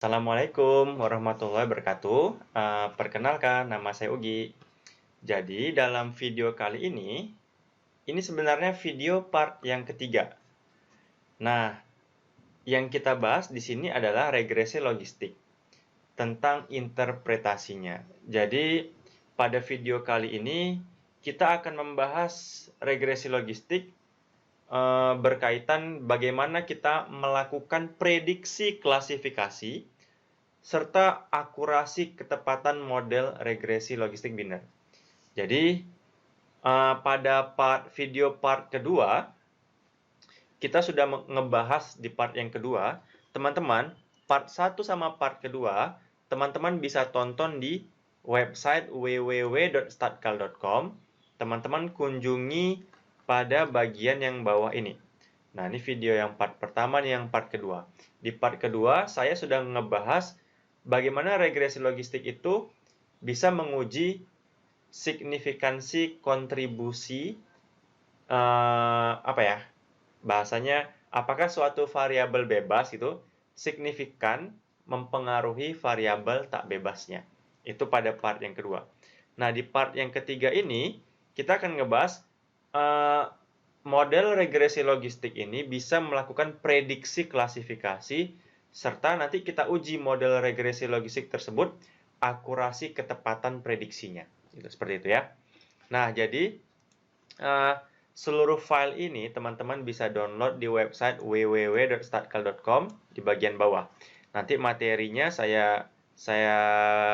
Assalamualaikum warahmatullahi wabarakatuh. Perkenalkan, nama saya Ugi. Jadi, dalam video kali ini sebenarnya video part yang ketiga. Nah, yang kita bahas di sini adalah regresi logistik tentang interpretasinya. Jadi, pada video kali ini kita akan membahas regresi logistik berkaitan bagaimana kita melakukan prediksi klasifikasi serta akurasi ketepatan model regresi logistik biner. Jadi, pada video part kedua, kita sudah ngebahas di part yang kedua. Teman-teman, part 1 sama part kedua, teman-teman bisa tonton di website www.statkal.com. Teman-teman kunjungi pada bagian yang bawah ini. Nah, ini video yang part pertama nih, yang part kedua. Di part kedua, saya sudah ngebahas bagaimana regresi logistik itu bisa menguji signifikansi kontribusi bahasanya apakah suatu variabel bebas itu signifikan mempengaruhi variabel tak bebasnya. Itu pada part yang kedua. Nah, di part yang ketiga ini kita akan ngebahas model regresi logistik ini bisa melakukan prediksi klasifikasi serta nanti kita uji model regresi logistik tersebut akurasi ketepatan prediksinya. Gitu, seperti itu ya. Nah, jadi seluruh file ini teman-teman bisa download di website www.statkal.com di bagian bawah. Nanti materinya saya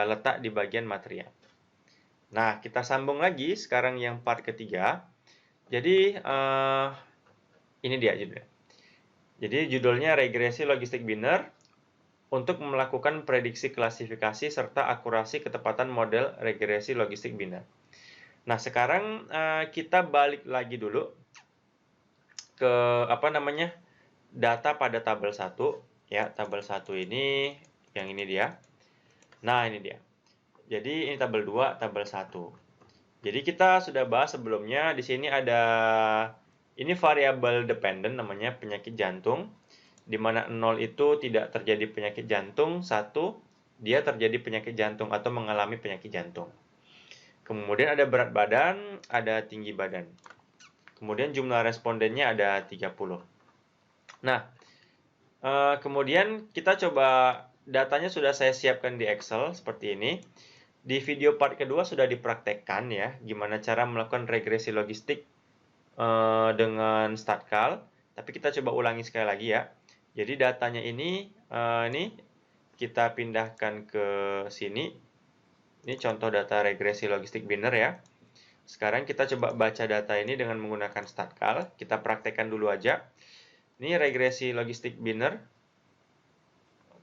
letak di bagian material. Nah, kita sambung lagi sekarang yang part ketiga. Jadi, ini dia judulnya. Jadi, judulnya regresi logistik biner untuk melakukan prediksi klasifikasi serta akurasi ketepatan model regresi logistik biner. Nah, sekarang kita balik lagi dulu ke data pada tabel 1 ya. Tabel 1 ini yang ini dia. Nah, ini dia. Jadi ini tabel 2, tabel 1. Jadi kita sudah bahas sebelumnya, di sini ada ini variabel dependent namanya penyakit jantung, di mana 0 itu tidak terjadi penyakit jantung, 1 dia terjadi penyakit jantung atau mengalami penyakit jantung. Kemudian ada berat badan, ada tinggi badan. Kemudian jumlah respondennya ada 30. Nah, kemudian kita coba, datanya sudah saya siapkan di Excel seperti ini. Di video part kedua sudah dipraktekkan ya, gimana cara melakukan regresi logistik dengan Statkal. Tapi kita coba ulangi sekali lagi ya. Jadi datanya ini kita pindahkan ke sini. Ini contoh data regresi logistik biner ya. Sekarang kita coba baca data ini dengan menggunakan Statkal. Kita praktekkan dulu aja. Ini regresi logistik biner.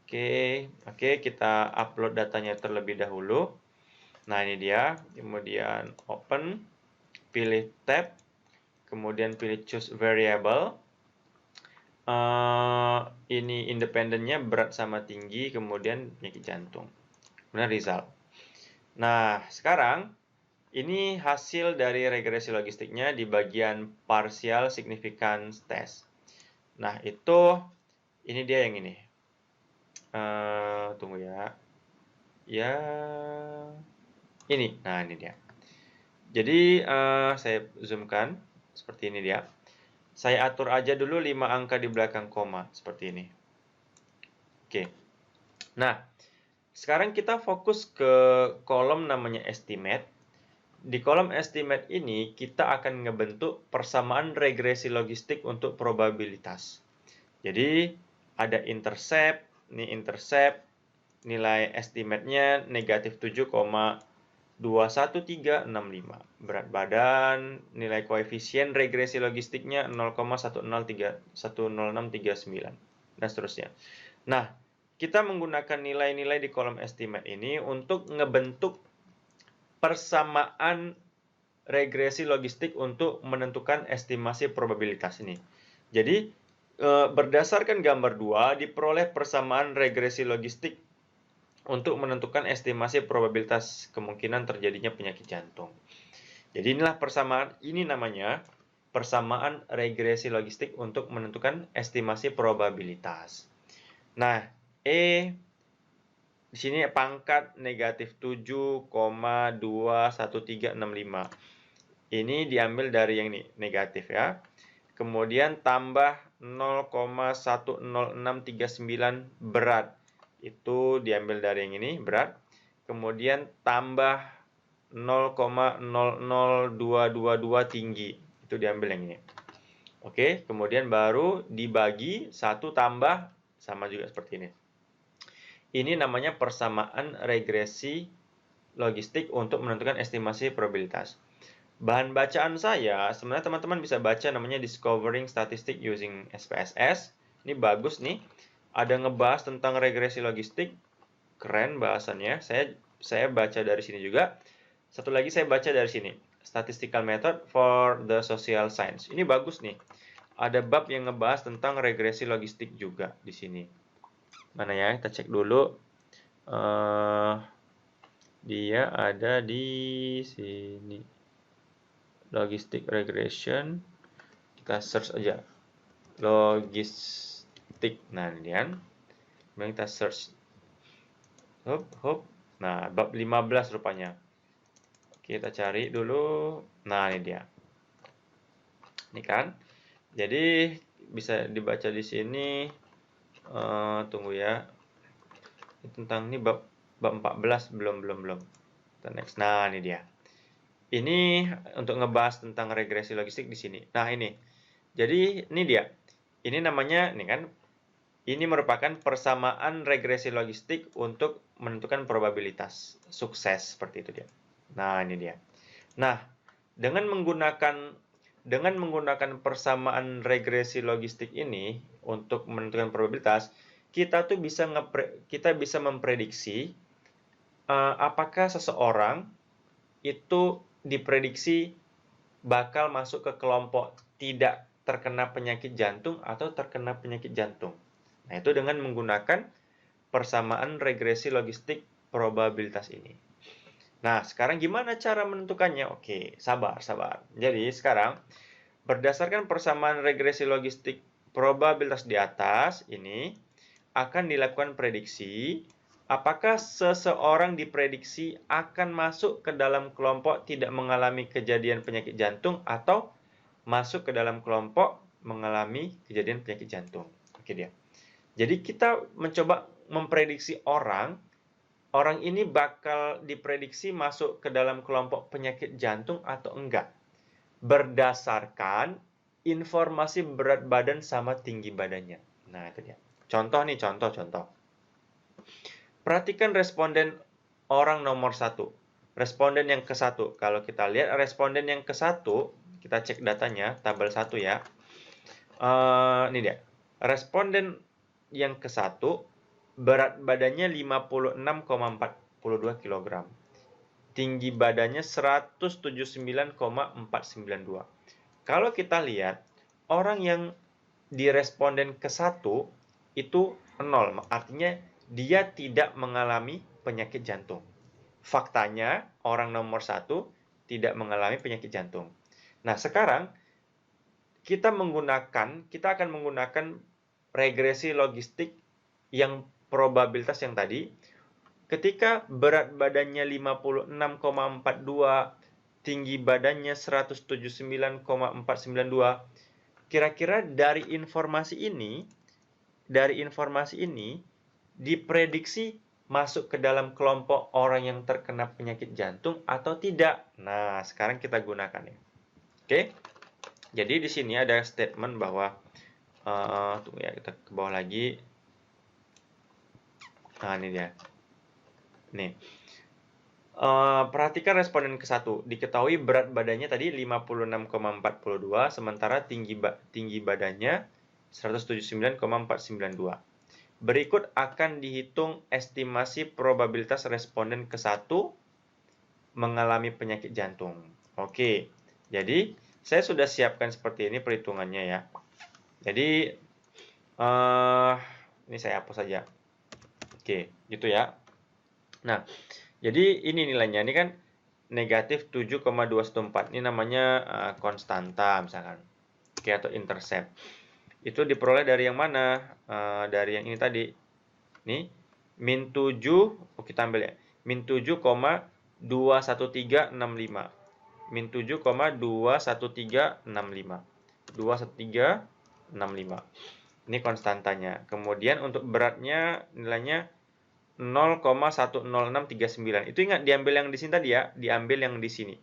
Oke, kita upload datanya terlebih dahulu. Nah, ini dia. Kemudian open, pilih tab, kemudian pilih choose variable. Ini independennya berat sama tinggi, kemudian penyakit jantung. Kemudian result. Nah, sekarang ini hasil dari regresi logistiknya di bagian partial significance test. Nah, ini dia yang ini. Tunggu ya. Ya, ini. Nah, ini dia. Jadi, saya zoomkan. Seperti ini dia. Saya atur aja dulu 5 angka di belakang koma. Seperti ini. Oke. Nah, sekarang kita fokus ke kolom namanya estimate. Di kolom estimate ini, kita akan ngebentuk persamaan regresi logistik untuk probabilitas. Jadi, ada intercept. Ini intercept. Nilai estimate-nya negatif 7,21365. Berat badan, nilai koefisien regresi logistiknya 0,103639 dan seterusnya. Nah, kita menggunakan nilai-nilai di kolom estimate ini untuk ngebentuk persamaan regresi logistik untuk menentukan estimasi probabilitas ini. Jadi, berdasarkan gambar 2 diperoleh persamaan regresi logistik untuk menentukan estimasi probabilitas kemungkinan terjadinya penyakit jantung. Jadi inilah persamaan, ini namanya persamaan regresi logistik untuk menentukan estimasi probabilitas. Nah, E di sini pangkat negatif 7,21365. Ini diambil dari yang ini, negatif ya. Kemudian tambah 0,10639 berat. Itu diambil dari yang ini, berat. Kemudian tambah 0,00222 tinggi. Itu diambil yang ini. Oke, kemudian baru dibagi 1 tambah, sama juga seperti ini. Ini namanya persamaan regresi logistik untuk menentukan estimasi probabilitas. Bahan bacaan saya, sebenarnya teman-teman bisa baca namanya Discovering Statistics Using SPSS. Ini bagus nih. Ada ngebahas tentang regresi logistik. Keren bahasannya. Saya baca dari sini juga. Satu lagi saya baca dari sini. Statistical Method for the Social Science. Ini bagus nih. Ada bab yang ngebahas tentang regresi logistik juga di sini. Mana ya? Kita cek dulu. Dia ada di sini. Logistic regression. Kita search aja. Logistik. Nah, ini kan. Kemudian kita search. Hop. Nah, bab 15 rupanya. Kita cari dulu. Nah, ini dia. Ini kan. Jadi bisa dibaca di sini. Tunggu ya. Tentang ini bab 14 belum. Kita next. Nah, ini dia. Ini untuk ngebahas tentang regresi logistik di sini. Nah, ini. Jadi, ini dia. Ini namanya, ini kan. Ini merupakan persamaan regresi logistik untuk menentukan probabilitas sukses seperti itu dia. Nah, ini dia. Nah, dengan menggunakan persamaan regresi logistik ini untuk menentukan probabilitas, kita bisa memprediksi apakah seseorang itu diprediksi bakal masuk ke kelompok tidak terkena penyakit jantung atau terkena penyakit jantung. Nah, itu dengan menggunakan persamaan regresi logistik probabilitas ini. Nah, sekarang gimana cara menentukannya? Oke, sabar. Jadi, sekarang berdasarkan persamaan regresi logistik probabilitas di atas ini akan dilakukan prediksi apakah seseorang diprediksi akan masuk ke dalam kelompok tidak mengalami kejadian penyakit jantung atau masuk ke dalam kelompok mengalami kejadian penyakit jantung. Oke dia. Jadi kita mencoba memprediksi orang ini bakal diprediksi masuk ke dalam kelompok penyakit jantung atau enggak. Berdasarkan informasi berat badan sama tinggi badannya. Nah, itu dia. Contoh. Perhatikan responden orang nomor 1. Responden yang ke-1. Kalau kita lihat responden yang ke-1, kita cek datanya, tabel 1 ya. Ini dia. Responden yang ke-1, berat badannya 56,42 kg. Tinggi badannya 179,492. Kalau kita lihat, orang yang di responden ke-1 itu 0. Artinya dia tidak mengalami penyakit jantung. Faktanya, orang nomor 1 tidak mengalami penyakit jantung. Nah, sekarang kita akan menggunakan regresi logistik yang probabilitas yang tadi. Ketika berat badannya 56,42, tinggi badannya 179,492, kira-kira dari informasi ini diprediksi masuk ke dalam kelompok orang yang terkena penyakit jantung atau tidak. Nah, sekarang kita gunakan ya. Oke. Jadi di sini ada statement bahwa tunggu ya, kita ke bawah lagi. Nah, ini dia. Nih. Perhatikan responden ke-1. Diketahui berat badannya tadi 56,42, sementara tinggi badannya 179,492. Berikut akan dihitung estimasi probabilitas responden ke-1 mengalami penyakit jantung. Oke, jadi saya sudah siapkan seperti ini perhitungannya ya. Jadi, ini saya hapus saja. Oke, gitu ya. Nah, jadi ini nilainya. Ini kan negatif 7,214. Ini namanya konstanta misalkan. Oke, atau intercept. Itu diperoleh dari yang mana? Dari yang ini tadi. Nih, min 7, kita ambil ya, min 7,21365. Min 7,21365. 21365. Ini konstantanya. Kemudian untuk beratnya nilainya 0,10639. Itu ingat diambil yang di sini tadi ya, diambil yang di sini.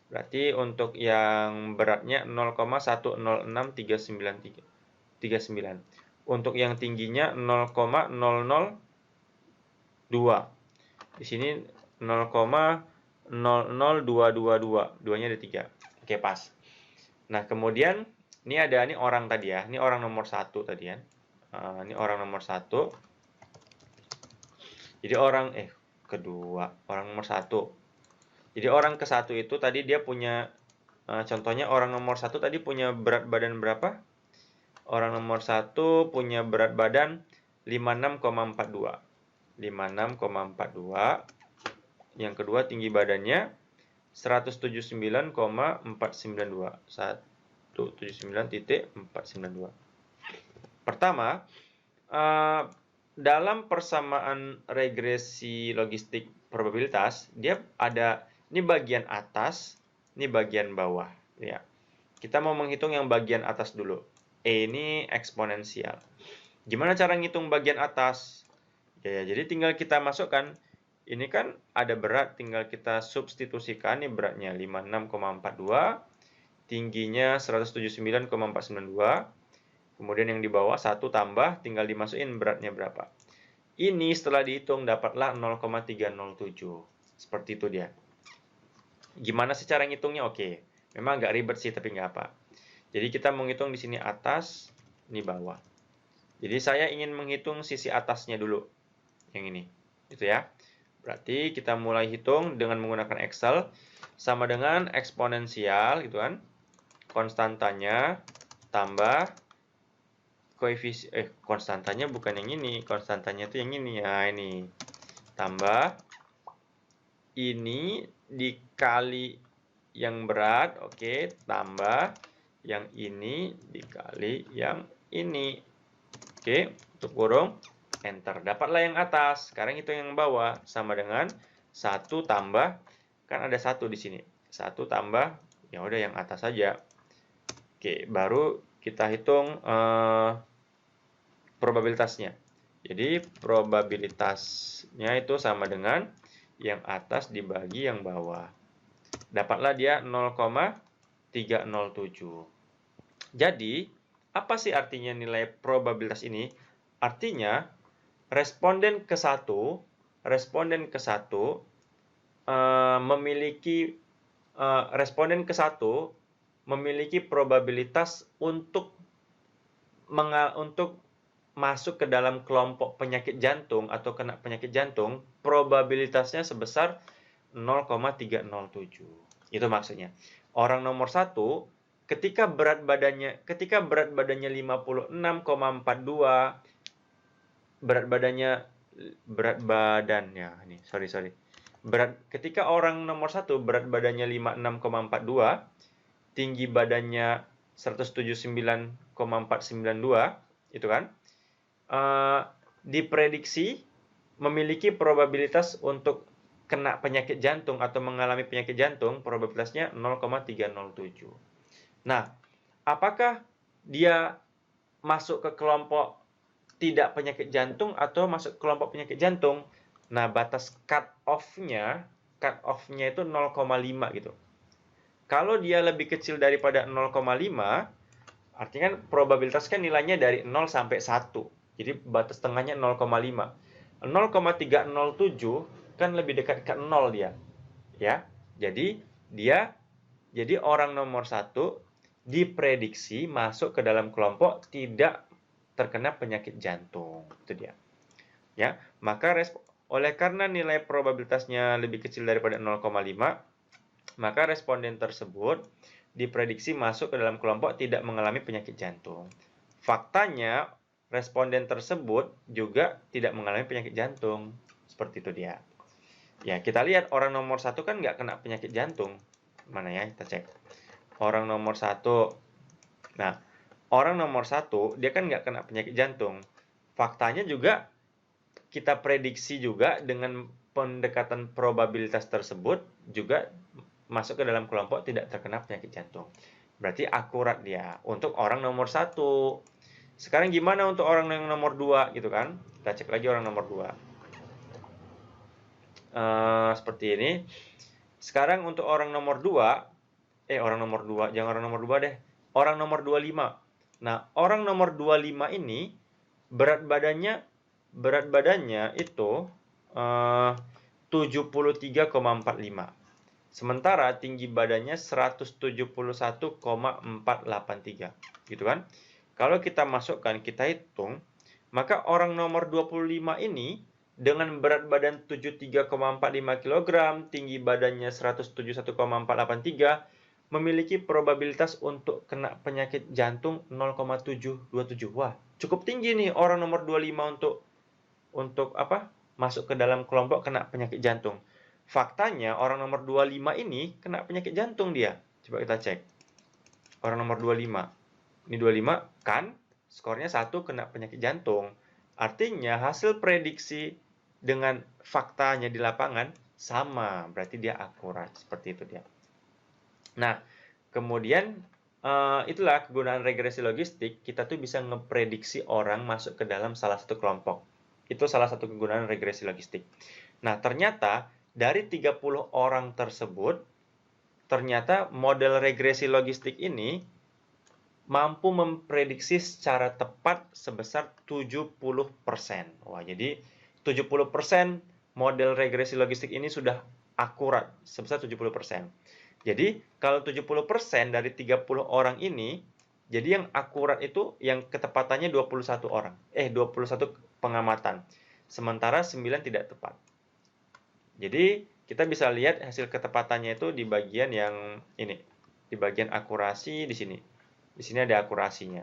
Berarti untuk yang beratnya 0,10639. Untuk yang tingginya 0,002. Di sini 0,00222. Duanya ada 3. Oke, pas. Nah, kemudian ini ada orang tadi ya. Ini orang nomor 1 tadi ya. Ini orang nomor 1. Jadi orang nomor 1. Jadi orang ke 1 itu tadi dia punya contohnya orang nomor 1 tadi punya berat badan berapa? Orang nomor 1 punya berat badan 56,42. 56,42. Yang kedua tinggi badannya 179,492. 179.492. Pertama, dalam persamaan regresi logistik probabilitas, dia ada ini bagian atas, ini bagian bawah, ya. Kita mau menghitung yang bagian atas dulu. E ini eksponensial. Gimana cara ngitung bagian atas? Ya, jadi tinggal kita masukkan. Ini kan ada berat, tinggal kita substitusikan. Ini beratnya 56,42, tingginya 179,492. Kemudian yang di bawah 1 tambah, tinggal dimasukin beratnya berapa. Ini setelah dihitung dapatlah 0,307. Seperti itu dia. Gimana sih cara ngitungnya? Oke, memang agak ribet sih, tapi nggak apa. Jadi kita menghitung di sini atas, ini bawah. Jadi saya ingin menghitung sisi atasnya dulu. Yang ini. Gitu ya. Berarti kita mulai hitung dengan menggunakan Excel. Sama dengan eksponensial, gitu kan. Konstantanya tambah koefisien, konstantanya bukan yang ini. Konstantanya itu yang ini. Ya, ini. Tambah. Ini dikali yang berat. Oke. Tambah. Yang ini dikali yang ini. Oke. Tutup kurung. Enter. Dapatlah yang atas. Sekarang itu yang bawah. Sama dengan 1 tambah. Kan ada 1 di sini. 1 tambah. Ya udah yang atas saja. Oke. Baru kita hitung probabilitasnya. Jadi probabilitasnya itu sama dengan yang atas dibagi yang bawah. Dapatlah dia 0,307. Jadi, apa sih artinya nilai probabilitas ini? Artinya, responden ke 1 memiliki probabilitas untuk masuk ke dalam kelompok penyakit jantung atau kena penyakit jantung, probabilitasnya sebesar 0,307. Itu maksudnya. Orang nomor 1, ketika berat badannya 56,42, ketika orang nomor 1 berat badannya 56,42, tinggi badannya 179,492, itu kan, diprediksi memiliki probabilitas untuk kena penyakit jantung atau mengalami penyakit jantung, probabilitasnya 0,307. Nah, apakah dia masuk ke kelompok tidak penyakit jantung atau masuk ke kelompok penyakit jantung? Nah, batas cut off-nya itu 0,5 gitu. Kalau dia lebih kecil daripada 0,5, artinya kan probabilitas kan nilainya dari 0 sampai 1. Jadi batas tengahnya 0,5. 0,307 kan lebih dekat ke 0 dia. Ya. Jadi orang nomor 1 diprediksi masuk ke dalam kelompok tidak terkena penyakit jantung. Itu dia. Ya, maka oleh karena nilai probabilitasnya lebih kecil daripada 0,5, maka responden tersebut diprediksi masuk ke dalam kelompok tidak mengalami penyakit jantung. Faktanya, responden tersebut juga tidak mengalami penyakit jantung. Seperti itu dia. Ya, kita lihat orang nomor 1 kan nggak kena penyakit jantung. Mana ya, kita cek. Orang nomor 1. Nah, orang nomor 1, dia kan nggak kena penyakit jantung. Faktanya juga kita prediksi juga dengan pendekatan probabilitas tersebut juga masuk ke dalam kelompok tidak terkena penyakit jantung. Berarti akurat dia untuk orang nomor 1. Sekarang gimana untuk orang yang nomor 2 gitu kan? Kita cek lagi orang nomor 2. Seperti ini. Sekarang untuk orang nomor 2, orang nomor 2, jangan orang nomor 2 deh. Orang nomor 25. Nah, orang nomor 25 ini berat badannya itu 73,45. Sementara tinggi badannya 171,483. Gitu kan? Kalau kita masukkan, kita hitung, maka orang nomor 25 ini dengan berat badan 73,45 kg, tinggi badannya 171,483, memiliki probabilitas untuk kena penyakit jantung 0,727. Wah, cukup tinggi nih orang nomor 25 untuk apa? Masuk ke dalam kelompok kena penyakit jantung. Faktanya orang nomor 25 ini kena penyakit jantung dia. Coba kita cek. Orang nomor 25. Ini 25 kan skornya 1 kena penyakit jantung. Artinya hasil prediksi dengan faktanya di lapangan sama, berarti dia akurat. Seperti itu dia. Nah, kemudian itulah kegunaan regresi logistik. Kita tuh bisa ngeprediksi orang masuk ke dalam salah satu kelompok. Itu salah satu kegunaan regresi logistik. Nah, ternyata dari 30 orang tersebut, ternyata model regresi logistik ini mampu memprediksi secara tepat sebesar 70%. Wah, jadi 70% model regresi logistik ini sudah akurat sebesar 70%. Jadi, kalau 70% dari 30 orang ini, jadi yang akurat itu yang ketepatannya 21 orang. 21 pengamatan. Sementara 9 tidak tepat. Jadi, kita bisa lihat hasil ketepatannya itu di bagian yang ini. Di bagian akurasi di sini. Di sini ada akurasinya.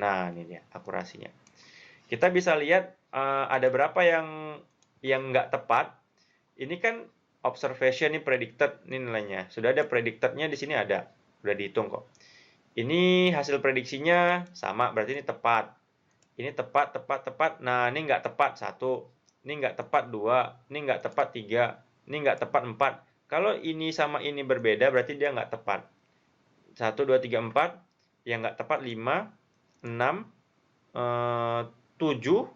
Nah, ini dia akurasinya. Kita bisa lihat ada berapa yang nggak tepat. Ini kan observation ini predicted ini nilainya. Sudah ada predictednya di sini ada. Sudah dihitung kok. Ini hasil prediksinya sama, berarti ini tepat. Ini tepat, tepat, tepat. Nah, ini nggak tepat 1. Ini nggak tepat 2. Ini nggak tepat 3. Ini nggak tepat 4. Kalau ini sama ini berbeda, berarti dia nggak tepat. 1, 2, 3, 4. Yang nggak tepat 5, 6, 7,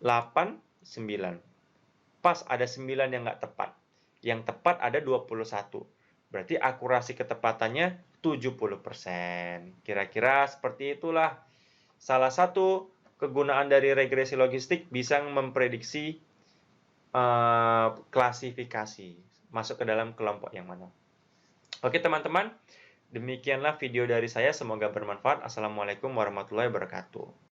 8, 9. Pas ada 9 yang nggak tepat. Yang tepat ada 21. Berarti akurasi ketepatannya 70%. Kira-kira seperti itulah. Salah satu kegunaan dari regresi logistik bisa memprediksi klasifikasi. Masuk ke dalam kelompok yang mana. Oke teman-teman, demikianlah video dari saya. Semoga bermanfaat. Assalamualaikum warahmatullahi wabarakatuh.